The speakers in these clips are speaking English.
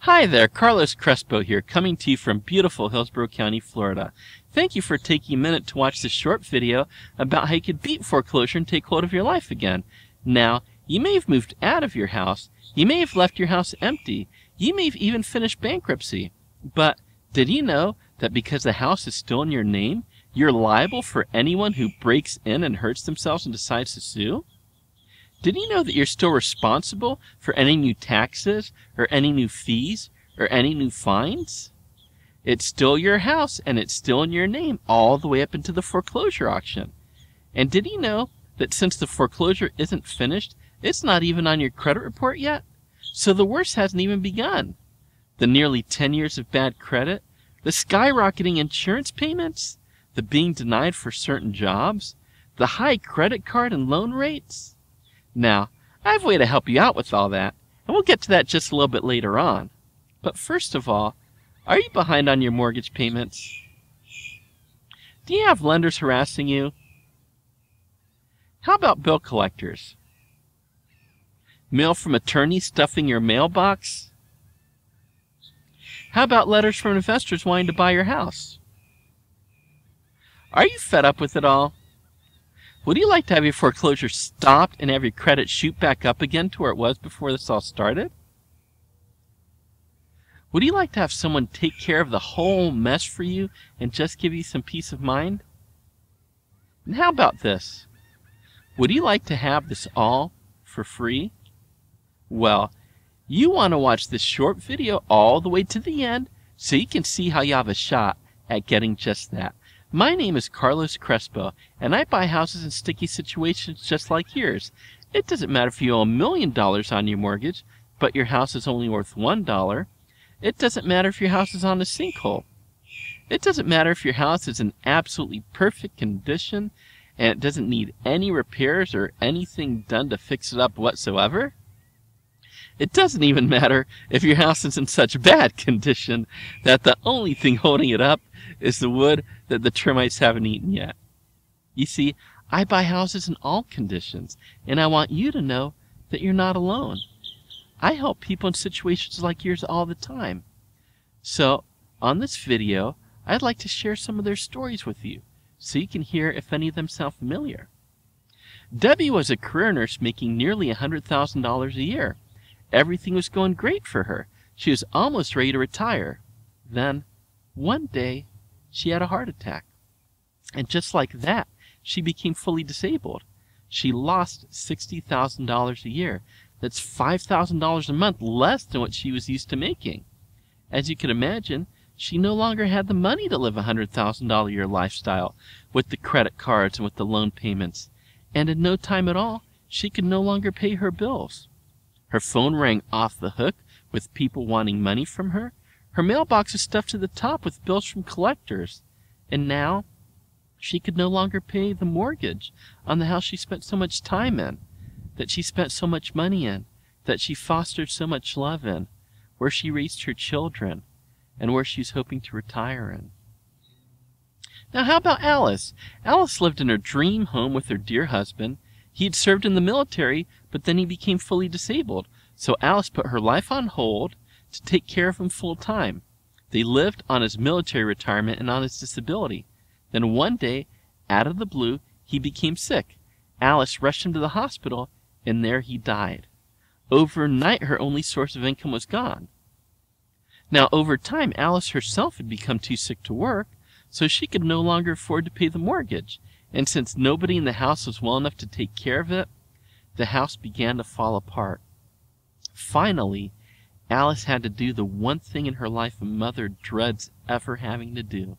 Hi there, Carlos Crespo here, coming to you from beautiful Hillsborough County, Florida. Thank you for taking a minute to watch this short video about how you can beat foreclosure and take hold of your life again. Now, you may have moved out of your house, you may have left your house empty, you may have even finished bankruptcy. But did you know that because the house is still in your name, you're liable for anyone who breaks in and hurts themselves and decides to sue? Did you know that you're still responsible for any new taxes, or any new fees, or any new fines? It's still your house, and it's still in your name all the way up into the foreclosure auction. And did you know that since the foreclosure isn't finished, it's not even on your credit report yet? So the worst hasn't even begun. The nearly 10 years of bad credit, the skyrocketing insurance payments, the being denied for certain jobs, the high credit card and loan rates. Now, I have a way to help you out with all that, and we'll get to that just a little bit later on. But first of all, are you behind on your mortgage payments? Do you have lenders harassing you? How about bill collectors? Mail from attorneys stuffing your mailbox? How about letters from investors wanting to buy your house? Are you fed up with it all? Would you like to have your foreclosure stopped and have your credit shoot back up again to where it was before this all started? Would you like to have someone take care of the whole mess for you and just give you some peace of mind? And how about this? Would you like to have this all for free? Well, you want to watch this short video all the way to the end so you can see how you have a shot at getting just that. My name is Carlos Crespo, and I buy houses in sticky situations just like yours. It doesn't matter if you owe $1 million on your mortgage, but your house is only worth $1. It doesn't matter if your house is on a sinkhole. It doesn't matter if your house is in absolutely perfect condition and it doesn't need any repairs or anything done to fix it up whatsoever. It doesn't even matter if your house is in such bad condition that the only thing holding it up is the wood that the termites haven't eaten yet. You see, I buy houses in all conditions, and I want you to know that you're not alone. I help people in situations like yours all the time. So, on this video, I'd like to share some of their stories with you, so you can hear if any of them sound familiar. Debbie was a career nurse making nearly $100,000 a year. Everything was going great for her. She was almost ready to retire. Then, one day, she had a heart attack. And just like that, she became fully disabled. She lost $60,000 a year. That's $5,000 a month less than what she was used to making. As you can imagine, she no longer had the money to live a $100,000 a year lifestyle with the credit cards and with the loan payments. And in no time at all, she could no longer pay her bills. Her phone rang off the hook with people wanting money from her. Her mailbox was stuffed to the top with bills from collectors. And now, she could no longer pay the mortgage on the house she spent so much time in, that she spent so much money in, that she fostered so much love in, where she raised her children, and where she's hoping to retire in. Now how about Alice? Alice lived in her dream home with her dear husband. He had served in the military, but then he became fully disabled. So Alice put her life on hold to take care of him full time. They lived on his military retirement and on his disability. Then one day, out of the blue, he became sick. Alice rushed him to the hospital, and there he died. Overnight, her only source of income was gone. Now, over time, Alice herself had become too sick to work, so she could no longer afford to pay the mortgage. And since nobody in the house was well enough to take care of it, the house began to fall apart. Finally, Alice had to do the one thing in her life a mother dreads ever having to do.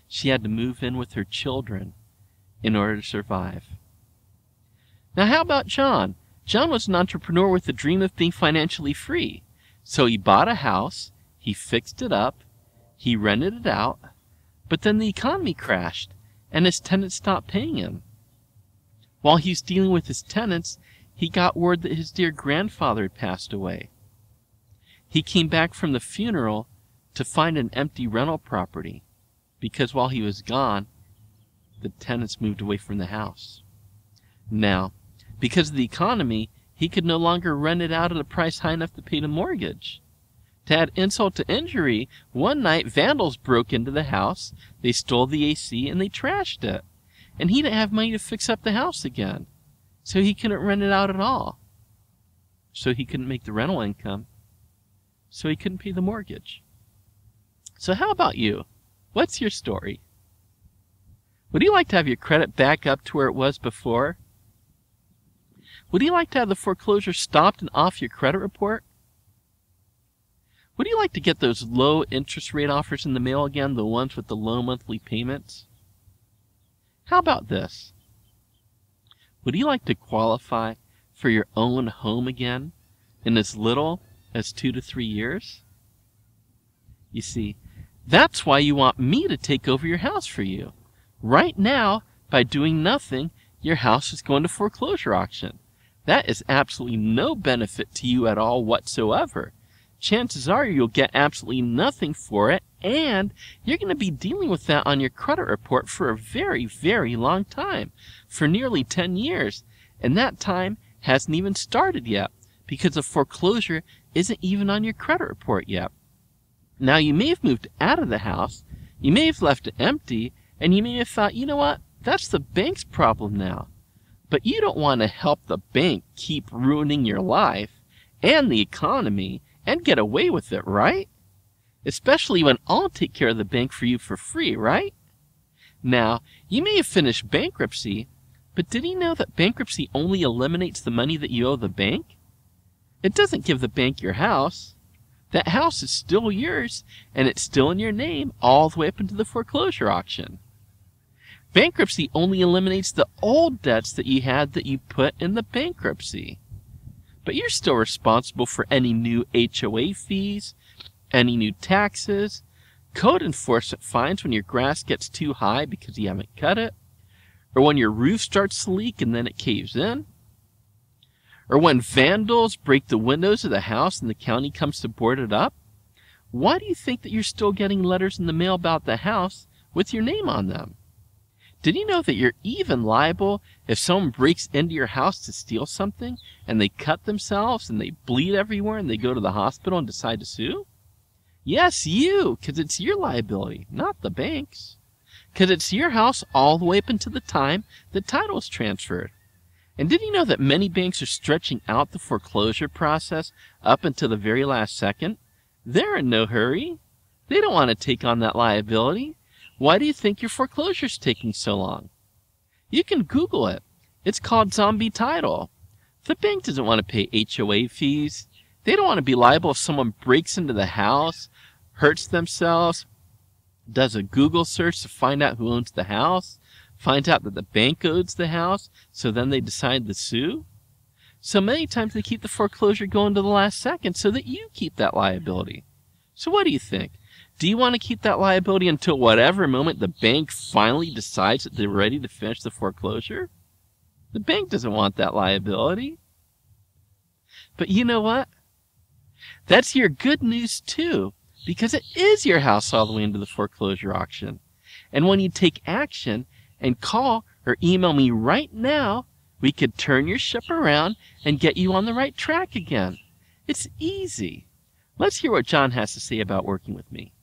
She had to move in with her children in order to survive. Now how about John? John was an entrepreneur with the dream of being financially free. So he bought a house, he fixed it up, he rented it out, but then the economy crashed and his tenants stopped paying him. While he was dealing with his tenants, he got word that his dear grandfather had passed away. He came back from the funeral to find an empty rental property, because while he was gone, the tenants moved away from the house. Now, because of the economy, he could no longer rent it out at a price high enough to pay the mortgage. To add insult to injury, one night vandals broke into the house, they stole the AC, and they trashed it. And he didn't have money to fix up the house again. So he couldn't rent it out at all. So he couldn't make the rental income. So he couldn't pay the mortgage. So how about you? What's your story? Would you like to have your credit back up to where it was before? Would you like to have the foreclosure stopped and off your credit report? Would you like to get those low interest rate offers in the mail again, the ones with the low monthly payments? How about this? Would you like to qualify for your own home again in as little as 2 to 3 years? You see, that's why you want me to take over your house for you. Right now, by doing nothing, your house is going to foreclosure auction. That is absolutely no benefit to you at all whatsoever. Chances are you'll get absolutely nothing for it, and you're going to be dealing with that on your credit report for a very, very long time, for nearly 10 years. And that time hasn't even started yet, because the foreclosure isn't even on your credit report yet. Now, you may have moved out of the house, you may have left it empty, and you may have thought, you know what, that's the bank's problem now. But you don't want to help the bank keep ruining your life and the economy and get away with it, right? Especially when I'll take care of the bank for you for free, right? Now, you may have finished bankruptcy, but did you know that bankruptcy only eliminates the money that you owe the bank? It doesn't give the bank your house. That house is still yours, and it's still in your name all the way up into the foreclosure auction. Bankruptcy only eliminates the old debts that you had that you put in the bankruptcy. But you're still responsible for any new HOA fees, any new taxes, code enforcement fines when your grass gets too high because you haven't cut it, or when your roof starts to leak and then it caves in, or when vandals break the windows of the house and the county comes to board it up. Why do you think that you're still getting letters in the mail about the house with your name on them? Did you know that you're even liable if someone breaks into your house to steal something and they cut themselves and they bleed everywhere and they go to the hospital and decide to sue? Yes, you, because it's your liability, not the bank's. Because it's your house all the way up until the time the title is transferred. And did you know that many banks are stretching out the foreclosure process up until the very last second? They're in no hurry. They don't want to take on that liability. Why do you think your foreclosure is taking so long? You can Google it. It's called zombie title. The bank doesn't want to pay HOA fees. They don't want to be liable if someone breaks into the house, hurts themselves, does a Google search to find out who owns the house, finds out that the bank owns the house, so then they decide to sue. So many times they keep the foreclosure going to the last second so that you keep that liability. So what do you think? Do you want to keep that liability until whatever moment the bank finally decides that they're ready to finish the foreclosure? The bank doesn't want that liability. But you know what? That's your good news too, because it is your house all the way into the foreclosure auction. And when you take action and call or email me right now, we could turn your ship around and get you on the right track again. It's easy. Let's hear what John has to say about working with me.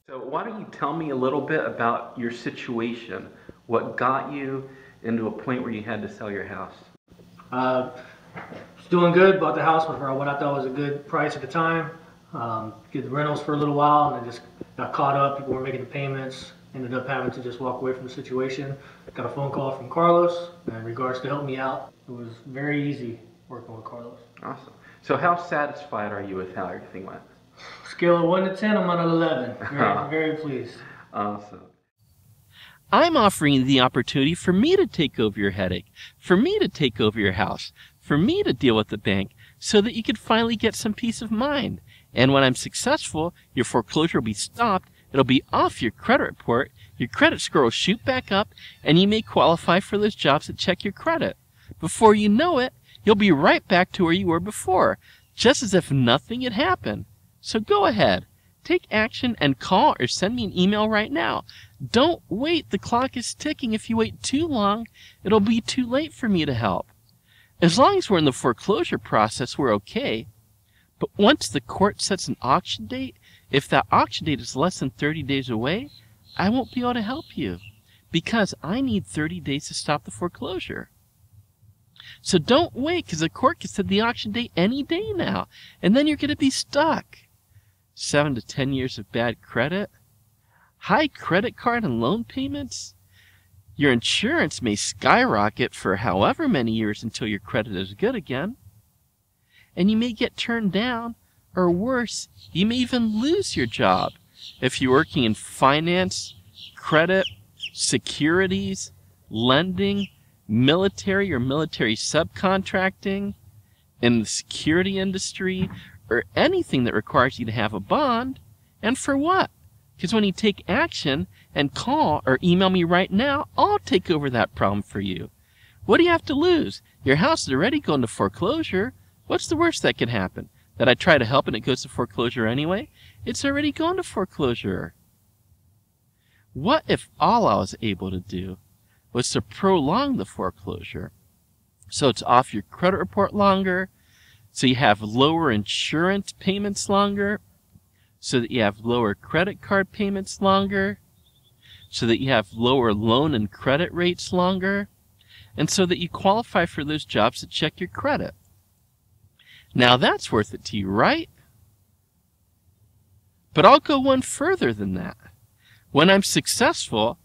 So why don't you tell me a little bit about your situation? What got you into a point where you had to sell your house? Was doing good, bought the house for what I thought was a good price at the time. Did the rentals for a little while and then just got caught up. People weren't making the payments. Ended up having to just walk away from the situation. Got a phone call from Carlos in regards to help me out. It was very easy working with Carlos. Awesome. So how satisfied are you with how everything went? Scale of 1 to 10, I'm on an 11. Very pleased. Awesome. I'm offering you the opportunity for me to take over your headache, for me to take over your house, for me to deal with the bank, so that you can finally get some peace of mind. And when I'm successful, your foreclosure will be stopped, it'll be off your credit report, your credit score will shoot back up, and you may qualify for those jobs that check your credit. Before you know it, you'll be right back to where you were before, just as if nothing had happened. So go ahead, take action and call or send me an email right now. Don't wait, the clock is ticking. If you wait too long, it'll be too late for me to help. As long as we're in the foreclosure process, we're okay. But once the court sets an auction date, if that auction date is less than 30 days away, I won't be able to help you because I need 30 days to stop the foreclosure. So don't wait, because the court can set the auction date any day now, and then you're going to be stuck. 7 to 10 years of bad credit, high credit card and loan payments. Your insurance may skyrocket for however many years until your credit is good again. And you may get turned down, or worse, you may even lose your job if you're working in finance, credit, securities, lending, military or military subcontracting, in the security industry, or anything that requires you to have a bond. And for what? Because when you take action and call or email me right now, I'll take over that problem for you. What do you have to lose? Your house is already going to foreclosure. What's the worst that could happen? That I try to help and it goes to foreclosure anyway? It's already gone to foreclosure. What if all I was able to do was to prolong the foreclosure so it's off your credit report longer, so you have lower insurance payments longer, so that you have lower credit card payments longer, so that you have lower loan and credit rates longer, and so that you qualify for those jobs that check your credit. Now that's worth it to you, right? But I'll go one further than that. When I'm successful,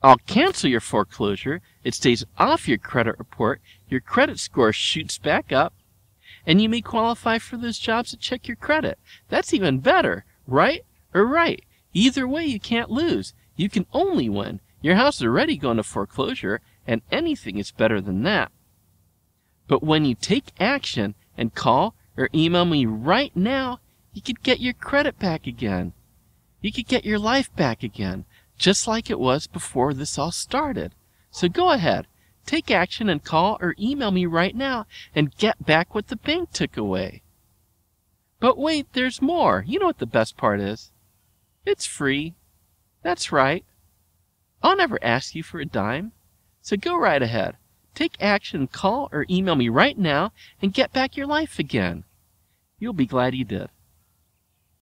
I'll cancel your foreclosure, it stays off your credit report, your credit score shoots back up, and you may qualify for those jobs that check your credit. That's even better, right? Or right. Either way, you can't lose. You can only win. Your house is already going to foreclosure, and anything is better than that. But when you take action and call or email me right now, you could get your credit back again. You could get your life back again, just like it was before this all started. So go ahead, take action and call or email me right now and get back what the bank took away. But wait, there's more. You know what the best part is? It's free. That's right. I'll never ask you for a dime. So go right ahead. Take action, call or email me right now and get back your life again. You'll be glad you did.